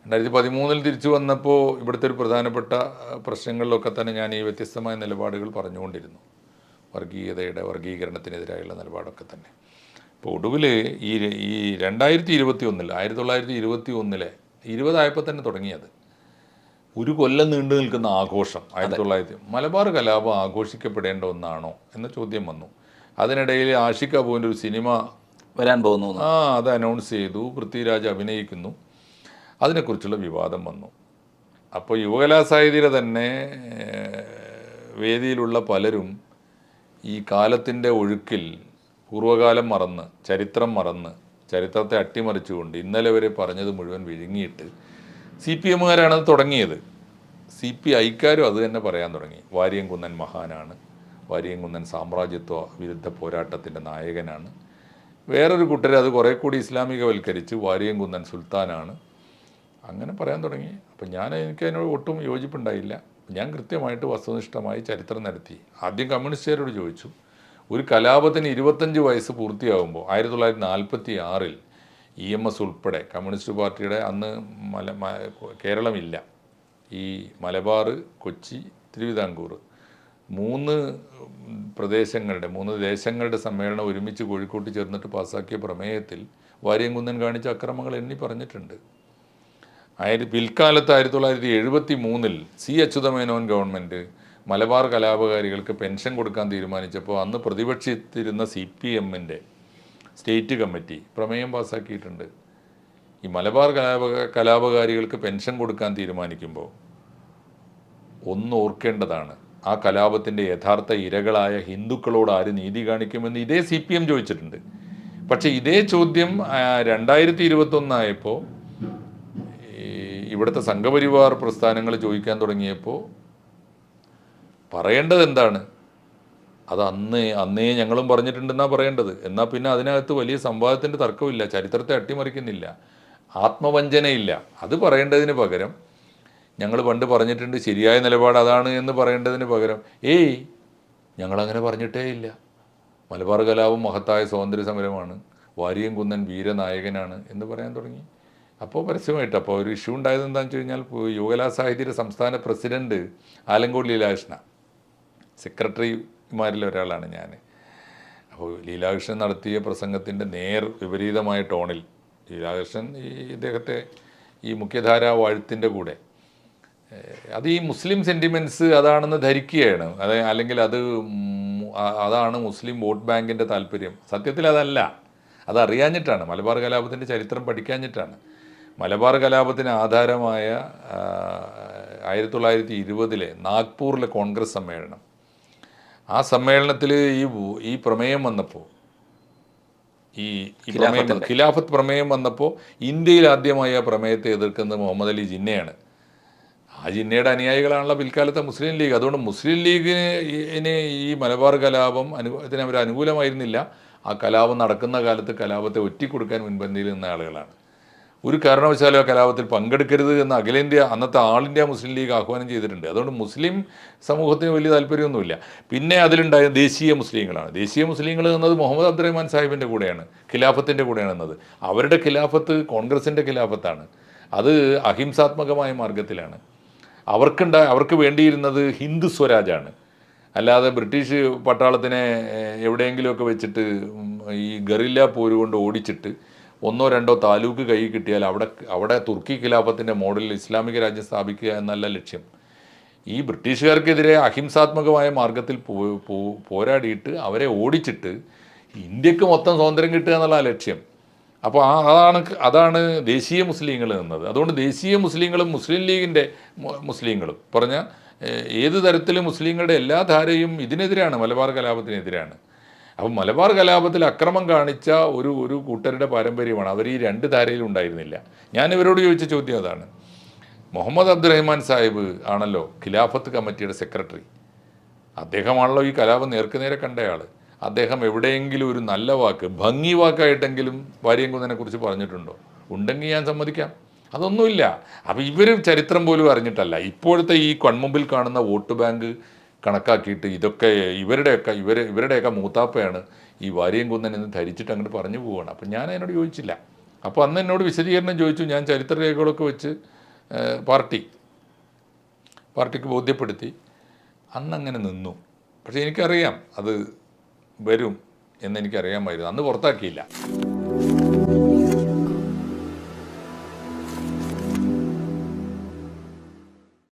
2013 തിരിച്ചു വന്നപ്പോൾ ഇവിടുത്തെ ഒരു പ്രധാനപ്പെട്ട പ്രശ്നങ്ങളിലൊക്കെ തന്നെ ഞാൻ ഈ വ്യത്യസ്തമായ നിലപാടുകൾ പറഞ്ഞുകൊണ്ടിരുന്നു. വർഗീകരണത്തിനെതിരായുള്ള നിലപാടൊക്കെ തന്നെ. ഇപ്പോൾ ഒടുവിൽ ഈ 1921 20ആയപ്പോൾ തന്നെ തുടങ്ങിയത് ഒരു കൊല്ലം നീണ്ടു നിൽക്കുന്ന ആഘോഷം. 1900 മലബാർ കലാപം ആഘോഷിക്കപ്പെടേണ്ട ഒന്നാണോ എന്ന ചോദ്യം വന്നു. അതിനിടയിൽ ആഷിഖ് അബുവിൻ്റെ ഒരു സിനിമ വരാൻ പോകുന്നു, അത് അനൗൺസ് ചെയ്തു, പൃഥ്വിരാജ് അഭിനയിക്കുന്നു, അതിനെക്കുറിച്ചുള്ള വിവാദം വന്നു. അപ്പോൾ യുവകലാസാഹിതിയുടെ തന്നെ വേദിയിലുള്ള പലരും ഈ കാലത്തിൻ്റെ ഒഴുക്കിൽ പൂർവ്വകാലം മറന്ന്, ചരിത്രം മറന്ന്, ചരിത്രത്തെ അട്ടിമറിച്ചുകൊണ്ട് ഇന്നലെ വരെ പറഞ്ഞത് മുഴുവൻ വിഴുങ്ങിയിട്ട് CPM-കാരാണത് തുടങ്ങിയത്. CPI-ക്കാരും അത് തന്നെ പറയാൻ തുടങ്ങി. വാരിയംകുന്നൻ മഹാനാണ്, വാരിയംകുന്നൻ സാമ്രാജ്യത്വ വിരുദ്ധ പോരാട്ടത്തിൻ്റെ നായകനാണ്. വേറൊരു കൂട്ടർ അത് കുറേ കൂടി ഇസ്ലാമികവൽക്കരിച്ച് വാരിയംകുന്നൻ സുൽത്താനാണ്, അങ്ങനെ പറയാൻ തുടങ്ങി. അപ്പം എനിക്ക് അതിനോട് ഒട്ടും യോജിപ്പുണ്ടായില്ല. ഞാൻ കൃത്യമായിട്ട് വസ്തുനിഷ്ഠമായി ചരിത്രം നടത്തി. ആദ്യം കമ്മ്യൂണിസ്റ്റുകാരോട് ചോദിച്ചു, ഒരു കലാപത്തിന് 25 വയസ്സ് പൂർത്തിയാകുമ്പോൾ 1946 EMS ഉൾപ്പെടെ കമ്മ്യൂണിസ്റ്റ് പാർട്ടിയുടെ അന്ന് കേരളമില്ല, ഈ മലബാർ, കൊച്ചി, തിരുവിതാംകൂർ 3 പ്രദേശങ്ങളുടെ 3 ദേശങ്ങളുടെ സമ്മേളനം ഒരുമിച്ച് കോഴിക്കോട്ട് ചേർന്നിട്ട് പാസ്സാക്കിയ പ്രമേയത്തിൽ വാരിയംകുന്നൻ കാണിച്ച അക്രമങ്ങൾ എണ്ണി പറഞ്ഞിട്ടുണ്ട്. പിൽക്കാലത്ത് 1973 C. അച്യുതമേനോൻ ഗവൺമെൻറ് മലബാർ കലാപകാരികൾക്ക് പെൻഷൻ കൊടുക്കാൻ തീരുമാനിച്ചപ്പോൾ അന്ന് പ്രതിപക്ഷിച്ചിരുന്ന CPM-ൻ്റെ സ്റ്റേറ്റ് കമ്മിറ്റി പ്രമേയം പാസ്സാക്കിയിട്ടുണ്ട്. ഈ മലബാർ കലാപകാരികൾക്ക് പെൻഷൻ കൊടുക്കാൻ തീരുമാനിക്കുമ്പോൾ ഒന്ന് ഓർക്കേണ്ടതാണ്, ആ കലാപത്തിൻ്റെ യഥാർത്ഥ ഇരകളായ ഹിന്ദുക്കളോട് ആര് നീതി കാണിക്കുമെന്ന് ഇതേ CPM ചോദിച്ചിട്ടുണ്ട്. പക്ഷേ ഇതേ ചോദ്യം 2021 ആയപ്പോൾ ഇവിടുത്തെ സംഘപരിവാർ പ്രസ്ഥാനങ്ങൾ ചോദിക്കാൻ തുടങ്ങിയപ്പോൾ പറയേണ്ടത് എന്താണ്? അത് അന്നേ ഞങ്ങളും പറഞ്ഞിട്ടുണ്ടെന്നാണ് പറയേണ്ടത്. എന്നാൽ പിന്നെ അതിനകത്ത് വലിയ സംവാദത്തിൻ്റെ തർക്കമില്ല, ചരിത്രത്തെ അട്ടിമറിക്കുന്നില്ല, ആത്മവഞ്ചനയില്ല. അത് പറയേണ്ടതിന് പകരം ഞങ്ങൾ പണ്ട് പറഞ്ഞിട്ടുണ്ട്, ശരിയായ നിലപാട് അതാണ് എന്ന് പറയേണ്ടതിന് പകരം ഞങ്ങളങ്ങനെ പറഞ്ഞിട്ടേ ഇല്ല, മലബാർ കലാപം മഹത്തായ സ്വാതന്ത്ര്യ സമരമാണ്, വാരിയംകുന്നൻ വീരനായകനാണ് എന്ന് പറയാൻ തുടങ്ങി. അപ്പോൾ പരസ്യമായിട്ട് അപ്പോൾ ഒരു ഇഷ്യൂ ഉണ്ടായത് എന്താണെന്ന് വെച്ച് കഴിഞ്ഞാൽ, യുവകലാസാഹിതിയുടെ സംസ്ഥാന പ്രസിഡൻറ്റ് ആലങ്കോട് ലീലാകൃഷ്ണ, സെക്രട്ടറിമാരിൽ ഒരാളാണ് ഞാൻ. അപ്പോൾ ലീലാകൃഷ്ണൻ നടത്തിയ പ്രസംഗത്തിൻ്റെ നേർ വിപരീതമായ ടോണിൽ ലീലാകൃഷ്ണൻ ഇദ്ദേഹത്തെ ഈ മുഖ്യധാര വാഴ്ത്തിൻ്റെ കൂടെ അത് ഈ മുസ്ലിം സെൻറ്റിമെൻറ്റ്സ് അതാണെന്ന് ധരിക്കുകയാണ്, അല്ലെങ്കിൽ അതാണ് മുസ്ലിം വോട്ട് ബാങ്കിൻ്റെ താല്പര്യം. സത്യത്തിൽ അതല്ല, അതറിയാഞ്ഞിട്ടാണ്, മലബാർ കലാപത്തിൻ്റെ ചരിത്രം പഠിക്കാഞ്ഞിട്ടാണ്. മലബാർ കലാപത്തിന് ആധാരമായ 1920 നാഗ്പൂരിലെ കോൺഗ്രസ് സമ്മേളനം, ആ സമ്മേളനത്തിൽ ഈ പ്രമേയം വന്നപ്പോൾ, ഈ ഖിലാഫത്ത് പ്രമേയം വന്നപ്പോൾ ഇന്ത്യയിൽ ആദ്യമായി ആ പ്രമേയത്തെ എതിർക്കുന്നത് മുഹമ്മദ് അലി ജിന്നയാണ്. ആ ജിന്നയുടെ അനുയായികളാണല്ലോ പിൽക്കാലത്തെ മുസ്ലിം ലീഗ്. അതുകൊണ്ട് മുസ്ലിം ലീഗിന് ഈ മലബാർ കലാപം അതിന് അവർ അനുകൂലമായിരുന്നില്ല. ആ കലാപം നടക്കുന്ന കാലത്ത് കലാപത്തെ ഒറ്റിക്കൊടുക്കാൻ മുൻപന്തിയിൽ നിന്ന ആളുകളാണ്. ഒരു കാരണവശാലും ആ കലാപത്തിൽ പങ്കെടുക്കരുത് എന്ന് അന്നത്തെ ആൾ ഇന്ത്യ മുസ്ലിം ലീഗ് ആഹ്വാനം ചെയ്തിട്ടുണ്ട്. അതുകൊണ്ട് മുസ്ലിം സമൂഹത്തിന് വലിയ താല്പര്യമൊന്നുമില്ല. പിന്നെ അതിലുണ്ടായ ദേശീയ മുസ്ലിങ്ങളാണ്. ദേശീയ മുസ്ലിങ്ങൾ എന്നത് മുഹമ്മദ് അബ്ദുറഹ്മാൻ സാഹിബിൻ്റെ കൂടെയാണ്, ഖിലാഫത്തിൻ്റെ കൂടെയാണ് എന്നത്. അവരുടെ ഖിലാഫത്ത് കോൺഗ്രസിൻ്റെ ഖിലാഫത്താണ്. അത് അഹിംസാത്മകമായ മാർഗത്തിലാണ്. അവർക്ക് വേണ്ടിയിരുന്നത് ഹിന്ദു സ്വരാജാണ്. അല്ലാതെ ബ്രിട്ടീഷ് പട്ടാളത്തിനെ എവിടെയെങ്കിലുമൊക്കെ വെച്ചിട്ട് ഈ ഗറില്ല പോരുകൊണ്ട് ഓടിച്ചിട്ട് 1 or 2 താലൂക്ക് കൈ കിട്ടിയാൽ അവിടെ തുർക്കി ഖിലാഫത്തിൻ്റെ മോഡലിൽ ഇസ്ലാമിക രാജ്യം സ്ഥാപിക്കുക എന്നല്ല ലക്ഷ്യം. ഈ ബ്രിട്ടീഷുകാർക്കെതിരെ അഹിംസാത്മകമായ മാർഗത്തിൽ പോരാടിയിട്ട് അവരെ ഓടിച്ചിട്ട് ഇന്ത്യക്ക് മൊത്തം സ്വാതന്ത്ര്യം കിട്ടുക എന്നുള്ള ലക്ഷ്യം. അപ്പോൾ അതാണ് ദേശീയ മുസ്ലിങ്ങൾ എന്നത്. അതുകൊണ്ട് ദേശീയ മുസ്ലിങ്ങളും മുസ്ലിം ലീഗിൻ്റെ മുസ്ലിങ്ങളും പറഞ്ഞാൽ ഏത് തരത്തിലും മുസ്ലിങ്ങളുടെ എല്ലാ ധാരയും ഇതിനെതിരാണ്, മലബാർ കലാപത്തിനെതിരാണ്. അപ്പം മലബാർ കലാപത്തിൽ അക്രമം കാണിച്ച ഒരു കൂട്ടരുടെ പാരമ്പര്യമാണ്. അവർ ഈ 2 ധാരയിലും ഉണ്ടായിരുന്നില്ല. ഞാൻ ഇവരോട് ചോദിച്ച ചോദ്യം അതാണ്. മുഹമ്മദ് അബ്ദുറഹ്മാൻ സാഹിബ് ആണല്ലോ ഖിലാഫത്ത് കമ്മിറ്റിയുടെ സെക്രട്ടറി. അദ്ദേഹമാണല്ലോ ഈ കലാപം നേർക്കുനേരെ കണ്ടയാൾ. അദ്ദേഹം എവിടെയെങ്കിലും ഒരു നല്ല വാക്ക്, ഭംഗി വാക്കായിട്ടെങ്കിലും വാരിയംകുന്നനെ കുറിച്ച് പറഞ്ഞിട്ടുണ്ടോ? ഉണ്ടെങ്കിൽ ഞാൻ സമ്മതിക്കാം. അതൊന്നുമില്ല. അപ്പോൾ ഇവർ ചരിത്രം പോലും അറിഞ്ഞിട്ടല്ല, ഇപ്പോഴത്തെ ഈ കൺമുമ്പിൽ കാണുന്ന വോട്ട് ബാങ്ക് കണക്കാക്കിയിട്ട് ഇതൊക്കെ ഇവരുടെയൊക്കെ മൂത്താപ്പയാണ് ഈ വാരിയംകുന്നൻ എന്ന് ധരിച്ചിട്ട് അങ്ങോട്ട് പറഞ്ഞു പോവുകയാണ്. അപ്പം ഞാൻ അതിനോട് ചോദിച്ചില്ല. അപ്പോൾ അന്ന് എന്നോട് വിശദീകരണം ചോദിച്ചു. ഞാൻ ചരിത്രരേഖകളൊക്കെ വെച്ച് പാർട്ടിക്ക് ബോധ്യപ്പെടുത്തി. അന്നങ്ങനെ നിന്നു. പക്ഷേ എനിക്കറിയാം അത് വരും എന്നെനിക്കറിയാമായിരുന്നു. അന്ന് പുറത്താക്കിയില്ല.